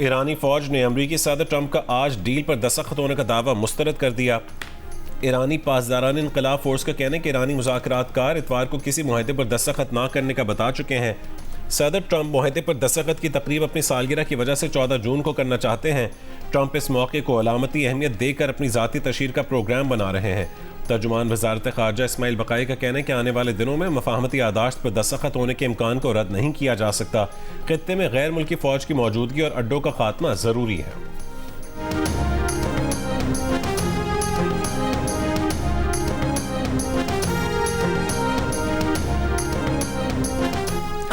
ईरानी फौज ने अमरीकी सदर ट्रंप का आज डील पर दस्तखत होने का दावा मुस्तरद कर दिया। ईरानी पासदारान इनकलाब फोर्स का कहना है कि ईरानी मुज़ाकरातकार इतवार को किसी मुआहदे पर दस्तखत ना करने का बता चुके हैं। सदर ट्रंप मुआहदे पर दस्तखत की तकरीब अपनी सालगिरह की वजह से 14 जून को करना चाहते हैं। ट्रंप इस मौके को अलामती अहमियत देकर अपनी ज़ाती तशहीर का प्रोग्राम बना रहे हैं। तर्जुमान वज़ारत ख़ारजा इस्माइल बक़ाई का कहना है कि आने वाले दिनों में मफ़ाहमती यादाश्त पर दस्तखत होने के इम्कान को रद्द नहीं किया जा सकता। ख़ित्ते में गैर मुल्की फ़ौज की मौजूदगी और अड्डों का खात्मा ज़रूरी है।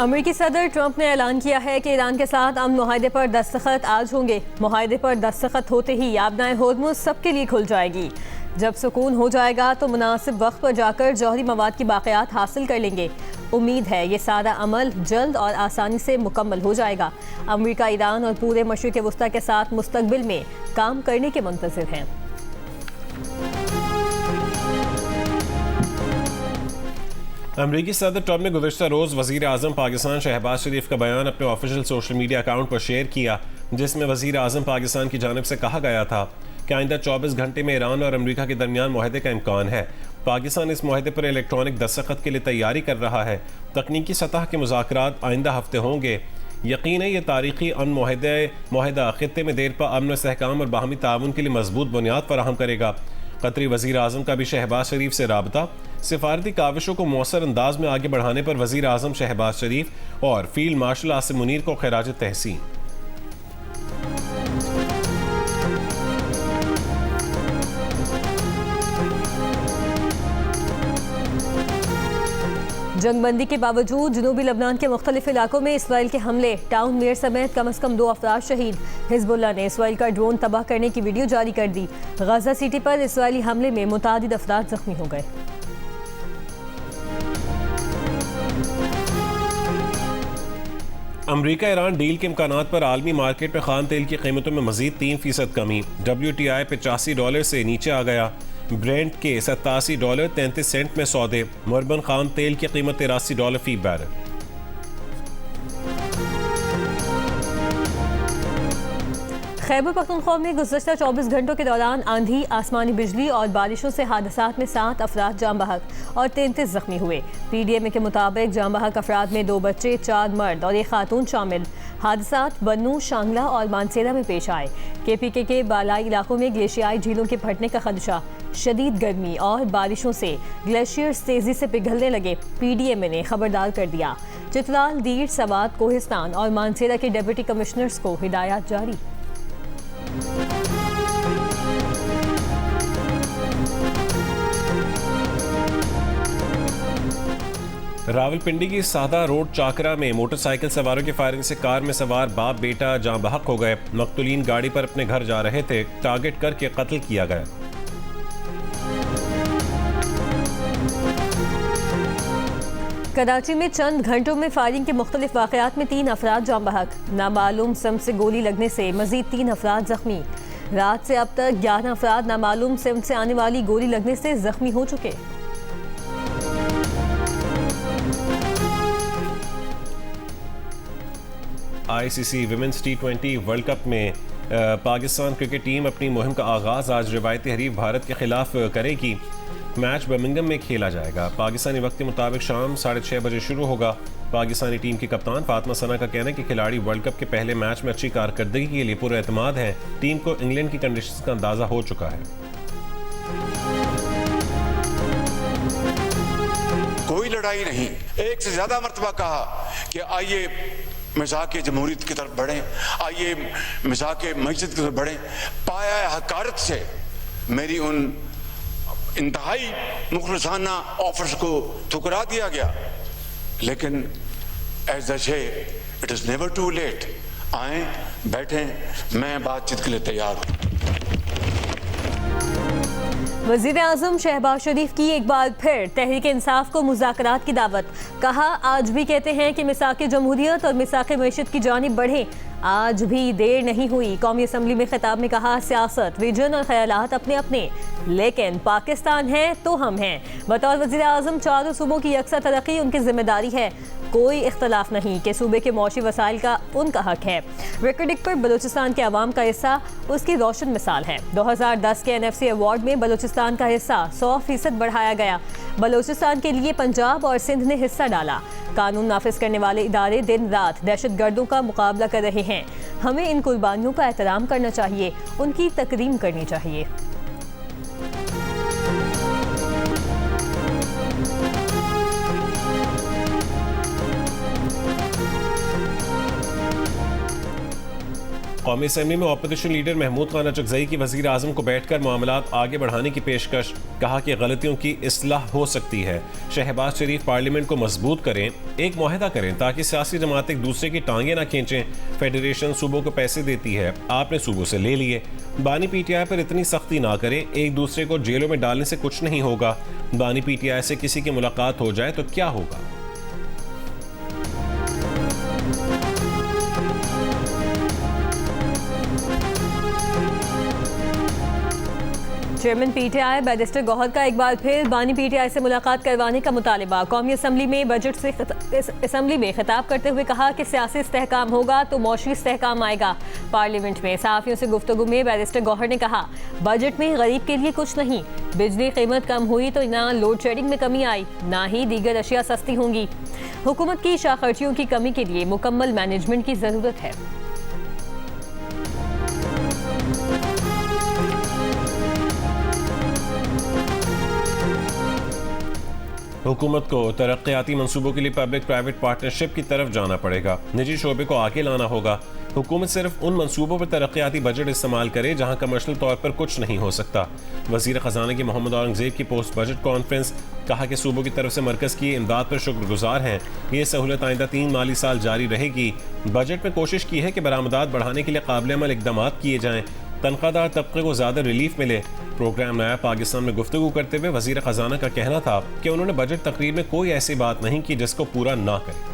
अमेरिकी सदर ट्रंप ने ऐलान किया है कि ईरान के साथ अमन मुआहदे पर दस्तखत आज होंगे। मुआहदे पर दस्तखत होते ही याबनाए होर्मुज़ सबके लिए खुल जाएगी। जब सुकून हो जाएगा तो मुनासिब वक्त पर जाकर जौहरी मवाद की बाक़ियात हासिल कर लेंगे। उम्मीद है ये सारा अमल जल्द और आसानी से मुकम्मल हो जाएगा। अमेरिका, ईरान और पूरे मशरिक़ वस्ता के साथ मुस्तक़बिल में काम करने के मुंतज़िर हैं। अमरीकी सदर ट्रंप ने गुज़श्ता रोज़ वज़ीर आज़म पाकिस्तान शहबाज शरीफ का बयान अपने ऑफिशियल सोशल मीडिया अकाउंट पर शेयर किया, जिसमें वज़ीर आज़म पाकिस्तान की जानिब से कहा गया था कि आइंदा 24 घंटे में ईरान और अमेरिका के दरमियान मुआहदे का इम्कान है। पाकिस्तान इस मुआहदे पर इलेक्ट्रॉनिक दस्तखत के लिए तैयारी कर रहा है। तकनीकी सतह के मुज़ाकरात आइंदा हफ्ते होंगे। यकीन है ये तारीखी अमन मुआहदा ख़ित्ते में देर पा अमन, इस्तेहकाम और बाहमी ताउन के लिए मजबूत बुनियाद फराहम करेगा। कतरी वज़ीर आज़म का भी शहबाज शरीफ से राबता। सिफारती काविशों को मौसर अंदाज में आगे बढ़ाने पर वज़ीर आज़म शहबाज शरीफ और फील्ड मार्शल आसिम मुनीर को खैराज तहसीन। जंगबंदी के बावजूद जनूबी लबनान के मुख्तलिफ इलाकों में इसराइल के हमले, टाउन मेयर समेत कम अज़ कम 2 अफराद शहीद। हिजबुल्लाह ने इसराइल का ड्रोन तबाह करने की वीडियो जारी कर दी। गाजा सिटी पर इसराइली हमले में मुतादिद अफराद जख्मी हो गए। अमरीका ईरान डील के इम्कानात पर आलमी मार्केट में खाम तेल की कीमतों में मजीद 3% कमी। WTI $85 से नीचे आ गया। ब्रेंट के $87.33 में सौदे। मरबन खाम तेल की कीमत $83 फी बैरल। खैबर पख्तूनख्वा में गुज़श्ता 24 घंटों के दौरान आंधी, आसमानी बिजली और बारिशों से हादसात में 7 अफराद जाँ बहक और 33 जख्मी हुए। PDMA के मुताबिक जाँ बहक अफराद में 2 बच्चे, 4 मर्द और 1 खातून शामिल। हादसात बन्नू, शांगला और मानसेरा में पेश आए। KPK के बालाई इलाकों में ग्लेशियाई झीलों के फटने का खदशा। शदीद गर्मी और बारिशों से ग्लेशियर्स तेजी से पिघलने लगे। PDMA ने खबरदार कर दिया। चित्राल, दीर, सवात, कोहिस्तान और मानसेरा के डिप्टी कमिश्नर्स को हिदायत जारी। रावलपिंडी की सादा रोड चाकरा में मोटरसाइकिल सवारों की फायरिंग से कार में सवार बाप बेटा जाँ बहक हो गए। मकतूलीन गाड़ी पर अपने घर जा रहे थे, टारगेट करके कत्ल किया गया। कराची में चंद घंटों में फायरिंग के मुख्तलिफ वाक़यात में 3 अफराद जाँ बहक। नामालूम सिम से गोली लगने से मजीद 3 अफराद जख्मी। रात से अब तक 11 अफराद नामालूम सिम से आने वाली गोली लगने से जख्मी हो चुके। ICC women's T20 world cup में पाकिस्तान क्रिकेट टीम अपनी मुहिम का आगाज़ आज रिवायती हरीफ भारत के खिलाफ करेगी। मैच बर्मिंघम में खेला जाएगा। पाकिस्तानी वक्त के मुताबिक शाम 6:30 बजे शुरू होगा। पाकिस्तानी टीम की कप्तान फातिमा सना का कहना है कि खिलाड़ी वर्ल्ड कप के पहले मैच में अच्छी कारकर्दगी के लिए पूरा एतमाद है। टीम को इंग्लैंड की कंडीशंस का अंदाज़ा हो चुका है। कोई लड़ाई नहीं, एक से ज्यादा मरतबा कहा कि आइए मिज़ाक़ जमहूरियत की तरफ बढ़ें, आइए मिज़ाक़ मस्जिद की तरफ बढ़ें। पाया हकारत से मेरी उन इंतहाई मुखलसाना ऑफर्स को ठुकरा दिया गया, लेकिन as the say it is never too late. आए, बैठें, मैं बातचीत के लिए तैयार हूँ। वज़ीर आज़म शहबाज शरीफ की एक बार फिर तहरीक इंसाफ को मुज़ाकरात की दावत। कहा, आज भी कहते हैं कि मिसाक़ जमहूरियत और मिसाक़ मईशत की जानिब बढ़ें। आज भी देर नहीं हुई। कौमी असम्बली में खिताब में कहा, सियासत, विजन और ख्यालात अपने अपने, लेकिन पाकिस्तान है तो हम हैं। बतौर वज़ीर आज़म चारों सूबों की यकसा तरक्की उनकी जिम्मेदारी है। कोई इख्तलाफ नहीं कि सूबे के मौशी वसाइल का उनका हक है। रिकॉर्डिंग पर बलूचिस्तान के अवाम का हिस्सा उसकी रोशन मिसाल है। 2010 के NFC अवार्ड में बलूचिस्तान का हिस्सा 100% बढ़ाया गया। बलूचिस्तान के लिए पंजाब और सिंध ने हिस्सा डाला। कानून नाफिज करने वाले इदारे दिन रात दहशतगर्दों का मुकाबला कर रहे हैं। हमें इन कुर्बानियों का एहतराम करना चाहिए, उनकी तकरीम करनी चाहिए। कौमी असम्बली में अपोजिशन लीडर महमूद खान अचकजई की वज़ीर आज़म को बैठकर मामलात आगे बढ़ाने की पेशकश। कहा कि गलतियों की इस्लाह हो सकती है। शहबाज शरीफ पार्लियामेंट को मजबूत करें, एक मुआहदा करें ताकि सियासी जमात एक दूसरे की टांगें ना खींचें। फेडरेशन सूबों को पैसे देती है, आपने सूबों से ले लिए। बानी PTI पर इतनी सख्ती ना करें, एक दूसरे को जेलों में डालने से कुछ नहीं होगा। बानी PTI से किसी की मुलाकात हो जाए तो क्या होगा। चेयरमैन PTI बैरिस्टर गौहर का एक बार फिर बानी PTI से मुलाकात करवाने का मुतालिबा। कौमी असम्बली में बजट से असम्बली में खिताब करते हुए कहा कि सियासी इस्तेहकाम होगा तो मौशी इस्तेहकाम आएगा। पार्लियामेंट में सहाफ़ियों से गुफ्तगू में बैरिस्टर गौहर ने कहा, बजट में गरीब के लिए कुछ नहीं। बिजली कीमत कम हुई तो ना लोड शेडिंग में कमी आई, ना ही दीगर अशिया सस्ती होंगी। हुकूमत की शाखर्चियों की कमी के लिए मुकम्मल मैनेजमेंट की ज़रूरत है। हुकूमत को तरक्याती मंसूबों के लिए पब्लिक प्राइवेट पार्टनरशिप की तरफ जाना पड़ेगा। निजी शोबे को आगे लाना होगा। हुकूमत सिर्फ उन मंसूबों पर तरक्याती बजट इस्तेमाल करे जहां कमर्शियल तौर पर कुछ नहीं हो सकता। वजीर खजाना की मोहम्मद औरंगजेब की पोस्ट बजट कॉन्फ्रेंस। कहा कि सूबों की तरफ से मरकज़ की इमदाद पर शुक्रगुजार हैं। ये सहूलत आइंदा 3 माली साल जारी रहेगी। बजट में कोशिश की है कि बरामदात बढ़ाने के लिए काबिल अमल इकदाम किए जाएँ, तनख्वाहदार तबके को ज़्यादा रिलीफ मिले। प्रोग्राम नया पाकिस्तान में गुफ्तगू करते हुए वजीर खजाना का कहना था कि उन्होंने बजट तकरीर में कोई ऐसी बात नहीं की जिसको पूरा ना करे।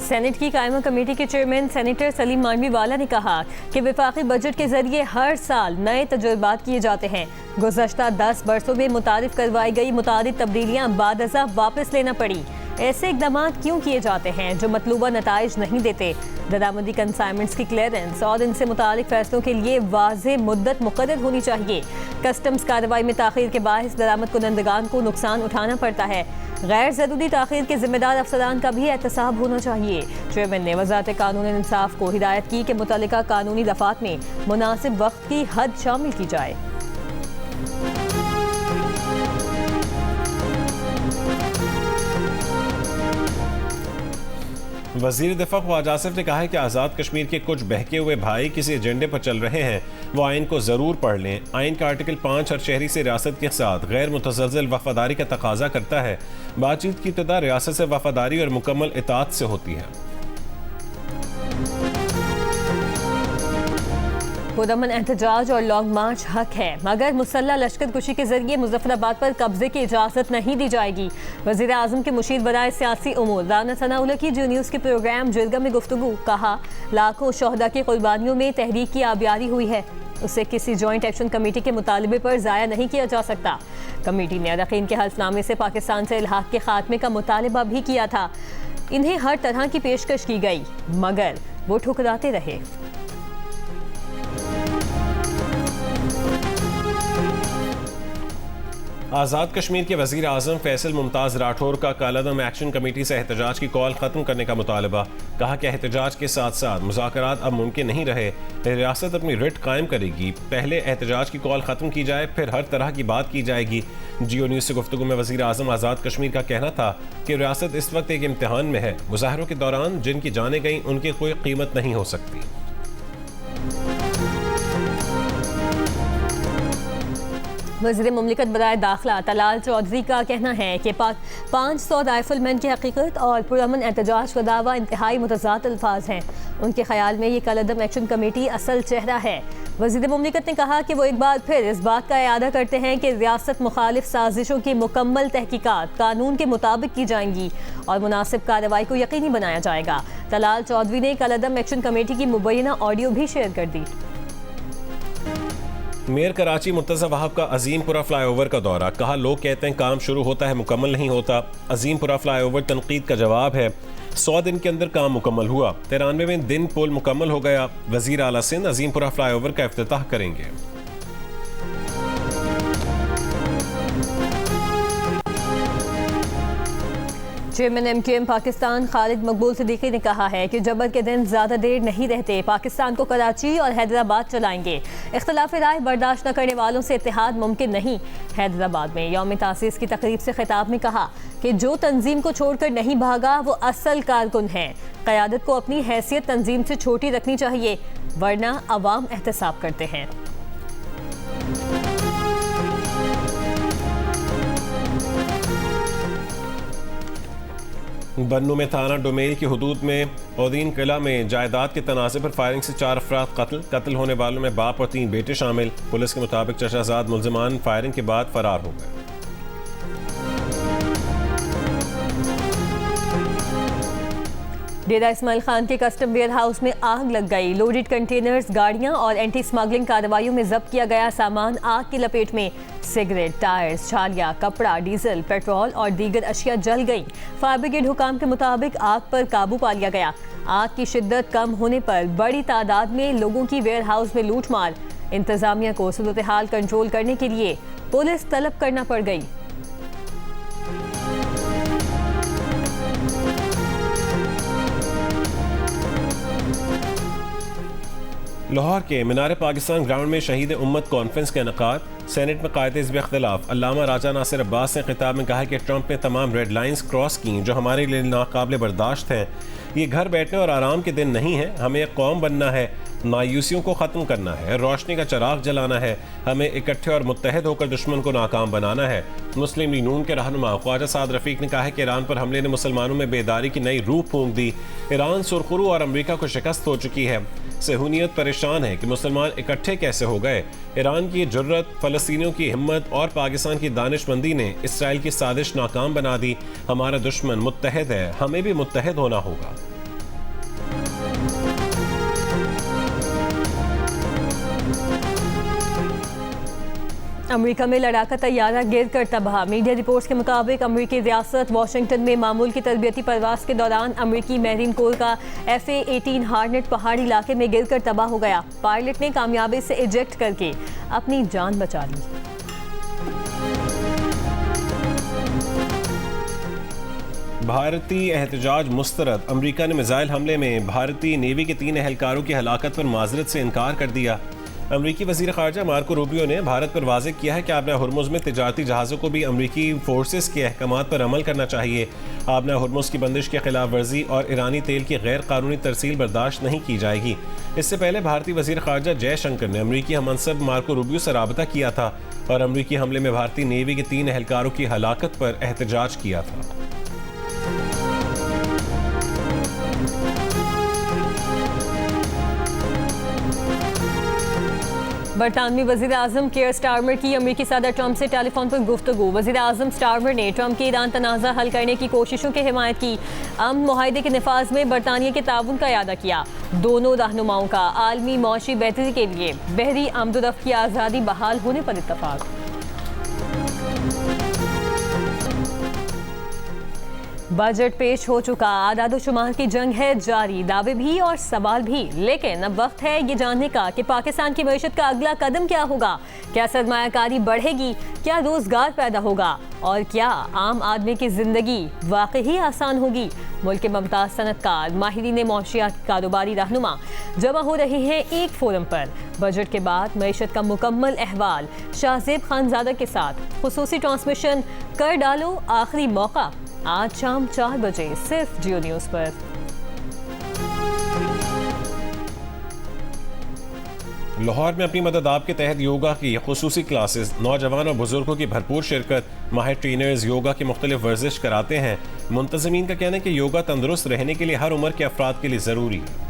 सेनेट की कायमा कमेटी के चेयरमैन सेनेटर सलीम मानवी वाला ने कहा कि वफाकी बजट के जरिए हर साल नए तजुर्बात किए जाते हैं। गुज़श्ता 10 बरसों में मुतारिफ करवाई गई मुतादिद तब्दीलियाँ बादज़ा वापस लेना पड़ी। ऐसे इक़दाम क्यों किए जाते हैं जो मतलूबा नताइज नहीं देते। दरामदी कंसाइनमेंट्स की क्लियरेंस और इनसे मुतालिक फैसलों के लिए वाज़ेह मुद्दत मुक़र्रर होनी चाहिए। कस्टम्स कार्रवाई में ताख़ीर के बाइस दरामद कुनंदगान को नुकसान उठाना पड़ता है। गैर ज़रूरी ताख़ीर के ज़िम्मेदार अफसरान का भी एहतसाब होना चाहिए। चेयरमैन ने वज़ारत कानून और इंसाफ को हिदायत की कि मुतल्लिका कानूनी दफ़ात में मुनासिब वक्त की हद शामिल की जाए। वज़ीर दिफ़ा ख्वाजा आसिफ ने कहा है कि आज़ाद कश्मीर के कुछ बहके हुए भाई किसी एजेंडे पर चल रहे हैं। वो आइन को ज़रूर पढ़ लें। आइन का आर्टिकल 5 हर शहरी से रियासत के साथ गैर मुतज़लज़ल वफादारी का तकाजा करता है। बातचीत की इब्तिदा रियासत से वफादारी और मुकम्मल इताअत से होती है। पुरअमन एहतजाज और लॉन्ग मार्च हक है, मगर मुसल्लह लश्कर कुशी के जरिए मुजफ्फराबाद पर कब्जे की इजाज़त नहीं दी जाएगी। वज़ीर आज़म के मुशीर बनाए सियासी उमूर राना सनाउल्लाह की जी न्यूज़ के प्रोग्राम जिरगा में गुफ्तगू। कहा, लाखों शहदा की कुर्बानियों में तहरीक की आबियारी हुई है, उसे किसी जॉइंट एक्शन कमेटी के मुतालबे पर ज़ाया नहीं किया जा सकता। कमेटी ने अरकान के हल्फनामे से पाकिस्तान से इल्हाक के खात्मे का मुतालबा भी किया था। इन्हें हर तरह की पेशकश की गई मगर वो ठुकराते रहे। आज़ाद कश्मीर के वज़ीर आज़म फैसल मुमताज़ राठौर का कालादम एक्शन कमेटी से एहतजाज की कॉल ख़त्म करने का मुतालबा। कहा कि एहतजाज के साथ साथ मुज़ाकरात अब मुमकिन नहीं रहे। रियासत अपनी रिट कायम करेगी। पहले एहतजाज की कॉल ख़त्म की जाए, फिर हर तरह की बात की जाएगी। जियो न्यूज़ से गुफ्तगू में वज़ीर आज़म आज़ाद कश्मीर का कहना था कि रियासत इस वक्त एक इम्तिहान में है। मुजाहरों के दौरान जिनकी जानें गई उनकी कोई कीमत नहीं हो सकती। वज़ीर मुमलिकत बराए दाखिला तलाल चौधरी का कहना है कि 500 राइफलमैन की हकीकत और पुरअमन एहतजाज का दावा इंतहाई मुतज़ाद अल्फाज हैं। उनके ख्याल में ये कलअदम एक्शन कमेटी असल चेहरा है। वज़ीर मुमलिकत ने कहा कि वो एक बार फिर इस बात का इरादा करते हैं कि रियासत मुखालिफ साजिशों की मुकम्मल तहकीकात कानून के मुताबिक की जाएंगी और मुनासिब कार्रवाई को यकीनी बनाया जाएगा। तलाल चौधरी ने कलअदम एक्शन कमेटी की मुबैना ऑडियो भी शेयर कर दी। मेयर कराची मुर्तज़ा वहाब का अजीमपुरा फ्लाईओवर का दौरा, कहा लोग कहते हैं काम शुरू होता है मुकम्मल नहीं होता। अजीमपुरा फ्लाईओवर तनकीद का जवाब है, 100 दिन के अंदर काम मुकम्मल हुआ, 93वें दिन पुल मुकम्मल हो गया। वज़ीर आला सिंध अजीमपुरा फ्लाईओवर का इफ्तिताह करेंगे। चेयरमैन MQM पाकिस्तान खालिद मकबूल सिद्दीकी ने कहा है कि जबर के दिन ज़्यादा देर नहीं रहते, पाकिस्तान को कराची और हैदराबाद चलाएंगे। इख्तलाफ राय बर्दाश्त न करने वालों से इत्तेहाद मुमकिन नहीं। हैदराबाद में यौम तासीस की तकरीब से खिताब में कहा कि जो तंजीम को छोड़कर नहीं भागा वो असल कारकुन है। क़यादत को अपनी हैसियत तंजीम से छोटी रखनी चाहिए, वरना अवाम एहतसाब करते हैं। बन्नू में थाना डोमेल की हदूद में औदीन किला में जायदाद के तनाज़े पर फायरिंग से 4 अफराद कत्ल होने वालों में बाप और 3 बेटे शामिल। पुलिस के मुताबिक चचाजाद मुल्ज़िमान फायरिंग के बाद फरार हो गए। डेरा इस्माइल खान के कस्टम वेयर हाउस में आग लग गई। लोडेड कंटेनर्स, गाड़ियां और एंटी स्मगलिंग कार्रवाइयों में जब्त किया गया सामान आग की लपेट में। सिगरेट, टायर्स, छालिया, कपड़ा, डीजल, पेट्रोल और दीगर अशिया जल गईं। फायर ब्रिगेड हुकाम के मुताबिक आग पर काबू पा लिया गया। आग की शिद्दत कम होने पर बड़ी तादाद में लोगों की वेयर हाउस में लूट मार। इंतजामिया को सूरत हाल कंट्रोल करने के लिए पुलिस तलब करना पड़ गई। लाहौर के मीनार पाकिस्तान ग्राउंड में शहीद उम्मत कॉन्फ्रेंस का इनकाद। सेनेट में कायदे हिज़्ब इख्तिलाफ अल्लामा राजा नासिर अब्बास ने खिताब में कहा कि ट्रंप ने तमाम रेड लाइंस क्रॉस की जो हमारे लिए नाकाबिल बर्दाश्त हैं। ये घर बैठने और आराम के दिन नहीं है, हमें एक कौम बनना है, मायूसियों को ख़त्म करना है, रोशनी का चराग जलाना है, हमें इकट्ठे और मुत्तहद होकर दुश्मन को नाकाम बनाना है। मुस्लिम लीग नून के रहनुमा ख्वाजा साद रफ़ीक ने कहा है कि ईरान पर हमले ने मुसलमानों में बेदारी की नई रूह फूंक दी। ईरान सुरखरू और अमरीका को शिकस्त हो चुकी है। सहूनियत परेशान है कि मुसलमान इकट्ठे कैसे हो गए। ईरान की जुर्रत, फ़लस्तीनियों की हिम्मत और पाकिस्तान की दानिशमंदी ने इसराइल की साजिश नाकाम बना दी। हमारा दुश्मन मुत्तहद है, हमें भी मुत्तहद होना होगा। अमेरिका में लड़ाका तैयारा गिर कर तबाह। मीडिया रिपोर्ट्स के मुताबिक अमेरिकी रियासत वाशिंगटन में मामूल की तरबियती परवास के दौरान अमेरिकी मैरीन कोर का FA-18 हार्नेट पहाड़ी इलाके में गिर कर तबाह हो गया। पायलट ने कामयाबी से इजेक्ट करके अपनी जान बचा ली। भारतीय एहतजाज मुस्तरद। अमेरिका ने मिसाइल हमले में भारतीय नेवी के 3 एहलकारों की हलाकत पर माजरत से इनकार कर दिया। अमरीकी वज़ीर ख़ारजा मार्को रूबियो ने भारत पर वाज़ेह किया है कि आबना हुर्मुज़ में तिजारती जहाज़ों को भी अमरीकी फोर्सेस के अहकामात पर अमल करना चाहिए। आबना हुर्मुज़ की बंदिश की खिलाफ वर्जी और ईरानी तेल की गैर कानूनी तरसील बर्दाश्त नहीं की जाएगी। इससे पहले भारतीय वज़ीर ख़ारजा जयशंकर ने अमरीकी हममनसब मार्को रूबियो से राबता किया था और अमरीकी हमले में भारतीय नेवी के 3 एहलकारों की हलाकत पर एहतजाज किया था। बरतानवी वज़ीर आज़म केयर स्टारमर की अमेरिकी सदर ट्रंप से टेलीफोन पर गुफ्तगू। वज़ीर आज़म स्टारमर ने ट्रंप के ईरान तनाज़ा हल करने की कोशिशों की हिमायत की। अमन मुआहदे के नफाज में बरतानिया के ताउन का इरादा किया। दोनों रहनुमाओं का आलमी मौशी बेहतरी के लिए बहरी आमदोरफ्त की आज़ादी बहाल होने पर इत्तफाक। बजट पेश हो चुका, आदाद-ओ-शुमार की जंग है जारी, दावे भी और सवाल भी। लेकिन अब वक्त है ये जानने का कि पाकिस्तान की मईशत का अगला कदम क्या होगा। क्या सरमायाकारी बढ़ेगी, क्या रोजगार पैदा होगा और क्या आम आदमी की जिंदगी वाकई आसान होगी। मुल्क के मुमताज सनतकार, माहिरीन मौशियात, कारोबारी रहनुमा जमा हो रहे हैं एक फोरम पर। बजट के बाद मईशत का मुकम्मल अहवाल शाहजेब खानजादा के साथ खुसूसी ट्रांसमिशन कर डालो आखिरी मौका, आज शाम 4 बजे सिर्फ जियो न्यूज़ पर। लाहौर में अपनी मदद आपके तहत योगा की खुसूसी क्लासेस, नौजवान और बुजुर्गों की भरपूर शिरकत। माहिर ट्रेनर्स योगा की मुख्तलिफ वर्जिश कराते हैं। मुंतज़मीन का कहना है कि योगा तंदुरुस्त रहने के लिए हर उम्र के अफराद के लिए ज़रूरी है।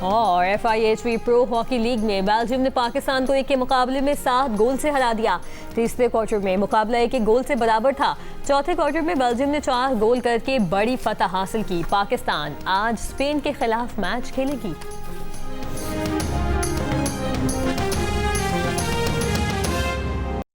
और FIHV प्रो हॉकी लीग में बेल्जियम ने पाकिस्तान को 1 के मुकाबले में 7 गोल से हरा दिया। तीसरे क्वार्टर में मुकाबला 1 गोल से बराबर था। चौथे क्वार्टर में बेल्जियम ने 4 गोल करके बड़ी फतह हासिल की। पाकिस्तान आज स्पेन के खिलाफ मैच खेलेगी।